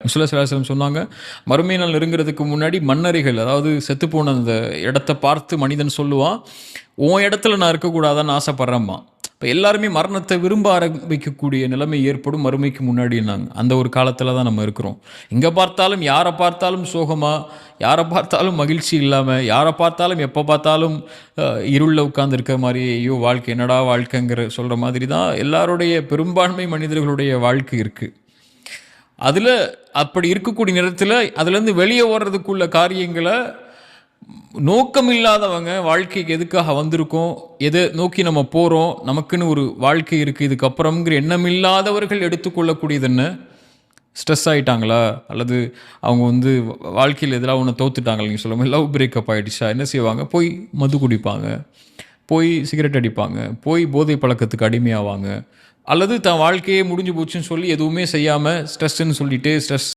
ரசூலுல்லாஹி சொன்னாங்க, மறுமை நாள் நெருங்குறதுக்கு முன்னாடி மண்ணறைகள், அதாவது செத்துப்போன அந்த இடத்த பார்த்து மனிதன் சொல்லுவான், உன் இடத்துல நான் இருக்கக்கூடாதான்னு ஆசைப்படுறேம்மா. இப்போ எல்லாருமே மரணத்தை விரும்ப ஆரம்பிக்கக்கூடிய நிலைமை ஏற்படும் மறுமைக்கு முன்னாடினாங்க. அந்த ஒரு காலத்தில் தான் நம்ம இருக்கிறோம். எங்கே பார்த்தாலும் யாரை பார்த்தாலும் சோகமாக, யாரை பார்த்தாலும் மகிழ்ச்சி இல்லாமல், யாரை பார்த்தாலும் எப்போ பார்த்தாலும் இருளில் உட்கார்ந்துருக்க மாதிரி, ஐயோ வாழ்க்கை என்னடா வாழ்க்கைங்கிற சொல்கிற மாதிரி தான் எல்லாருடைய பெரும்பான்மை மனிதர்களுடைய வாழ்க்கை இருக்குது. அதில் அப்படி இருக்கக்கூடிய நேரத்தில் அதுலேருந்து வெளியே ஓடுறதுக்குள்ள காரியங்களை நோக்கம் இல்லாதவங்க, வாழ்க்கைக்கு எதுக்காக வந்திருக்கோம், எதை நோக்கி நம்ம போகிறோம், நமக்குன்னு ஒரு வாழ்க்கை இருக்குது இதுக்கப்புறம்ங்கிற எண்ணம் இல்லாதவர்கள் எடுத்துக்கொள்ளக்கூடியது என்ன, ஸ்ட்ரெஸ் ஆகிட்டாங்களா, அல்லது அவங்க வந்து வாழ்க்கையில் எதிராக ஒன்று தோத்துட்டாங்களா, நீங்கள் சொல்லுங்கள் லவ் பிரேக்கப் ஆகிடுச்சா, என்ன செய்வாங்க, போய் மது குடிப்பாங்க, போய் சிகரெட் அடிப்பாங்க, போய் போதை பழக்கத்துக்கு அடிமையாவாங்க, அல்லது தன் வாழ்க்கையே முடிஞ்சு போச்சுன்னு சொல்லி எதுவுமே செய்யாமல் ஸ்ட்ரெஸ்ன்னு சொல்லிட்டு ஸ்ட்ரெஸ்